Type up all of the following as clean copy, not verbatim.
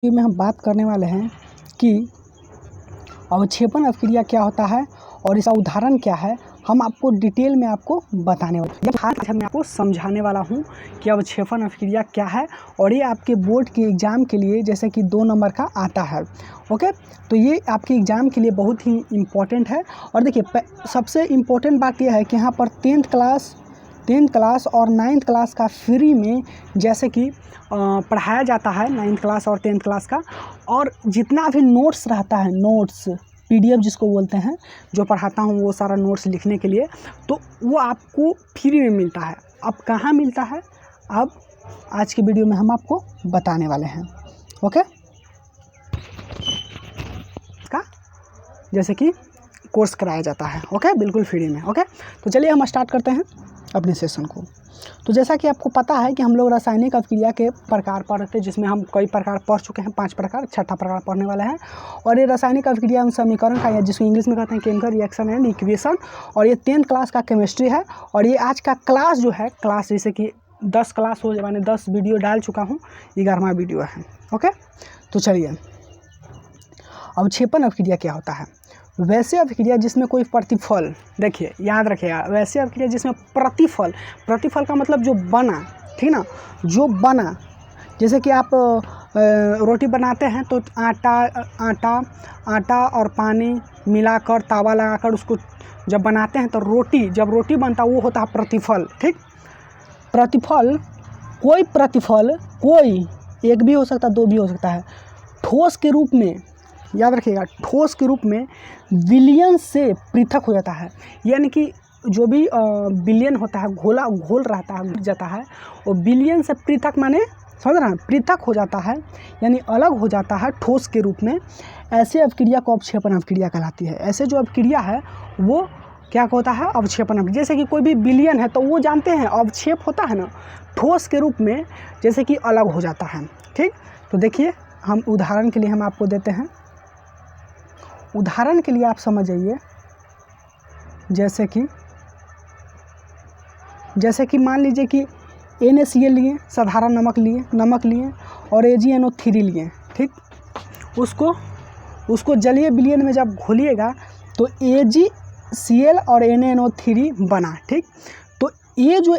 में हम बात करने वाले हैं कि अवक्षेपण अभिक्रिया क्या होता है और इसका उदाहरण क्या है। हम आपको डिटेल में आपको बताने वाले हैं। आज मैं आपको समझाने वाला हूं कि अवक्षेपण अभिक्रिया क्या है और ये आपके बोर्ड के एग्ज़ाम के लिए जैसे कि 2 नंबर का आता है। ओके, तो ये आपके एग्ज़ाम के लिए बहुत ही इम्पोर्टेंट है। और देखिए, सबसे इम्पोर्टेंट बात यह है कि यहाँ पर 10th क्लास और 9th क्लास का फ्री में जैसे कि पढ़ाया जाता है 9th क्लास और 10th क्लास का। और जितना भी नोट्स रहता है, नोट्स PDF जिसको बोलते हैं, जो पढ़ाता हूँ वो सारा नोट्स लिखने के लिए, तो वो आपको फ्री में मिलता है। अब कहाँ मिलता है, अब आज की वीडियो में हम आपको बताने वाले हैं। ओके, का जैसे कि कोर्स कराया जाता है। ओके, बिल्कुल फ्री में। ओके, तो चलिए हम स्टार्ट करते हैं अपने सेशन को। तो जैसा कि आपको पता है कि हम लोग रासायनिक अभिक्रिया के प्रकार पढ़ रहे थे, जिसमें हम कई प्रकार पढ़ चुके हैं, 5 प्रकार, 6ठा प्रकार पढ़ने वाले हैं। और ये रासायनिक अभिक्रिया समीकरण का, या जिसको इंग्लिश में कहते हैं केमिकल रिएक्शन एंड इक्वेशन, और ये 10th क्लास का केमिस्ट्री है। और ये आज का क्लास जो है, क्लास जैसे कि 10 क्लास हो, मैंने 10 वीडियो डाल चुका हूँ, 11वां वीडियो है। ओके, तो चलिए, अवक्षेपण अभिक्रिया क्या होता है। वैसे अभिक्रिया जिसमें कोई प्रतिफल, देखिए याद रखिएगा, वैसे अभिक्रिया जिसमें प्रतिफल का मतलब जो बना, ठीक ना, जो बना। जैसे कि आप रोटी बनाते हैं तो आटा और पानी मिलाकर, तावा लगाकर उसको जब बनाते हैं तो जब रोटी बनता है वो होता है प्रतिफल। ठीक, प्रतिफल, कोई एक भी हो सकता है, 2 भी हो सकता है। ठोस के रूप में, याद रखिएगा, ठोस के रूप में विलयन से पृथक हो जाता है। यानी कि जो भी विलयन होता है, घोल रहता है, जाता है, और विलयन से पृथक माने, समझ रहे हैं, पृथक हो जाता है, यानी अलग हो जाता है ठोस के रूप में। ऐसे अभिक्रिया को अवक्षेपण अभिक्रिया कहलाती है। ऐसे जो अभिक्रिया है वो क्या होता है, अवक्षेपण अभिक्रिया। जैसे कि कोई भी विलयन है तो वो जानते हैं अवक्षेप होता है ना, ठोस के रूप में जैसे कि अलग हो जाता है। ठीक, तो देखिए, हम उदाहरण के लिए हम आपको देते हैं। उदाहरण के लिए आप समझ जाइए, जैसे कि मान लीजिए कि NaCl लिए, साधारण नमक लिए और AgNO3 लिए। ठीक, उसको जलीय विलयन में जब घोलिएगा तो AgCl और NaNO3 बना। ठीक, तो ये जो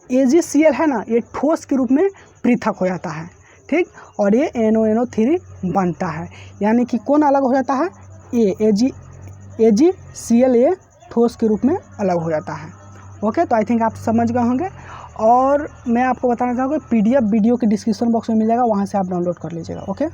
AgCl है ना, ये ठोस के रूप में पृथक हो जाता है। ठीक, और ये NaNO3 बनता है, यानी कि कौन अलग हो जाता है, AgCl, ये ठोस के रूप में अलग हो जाता है। ओके, तो आई थिंक आप समझ गए होंगे। और मैं आपको बताना चाहूँगा PDF वीडियो के डिस्क्रिप्शन बॉक्स में मिल जाएगा, वहाँ से आप डाउनलोड कर लीजिएगा। ओके।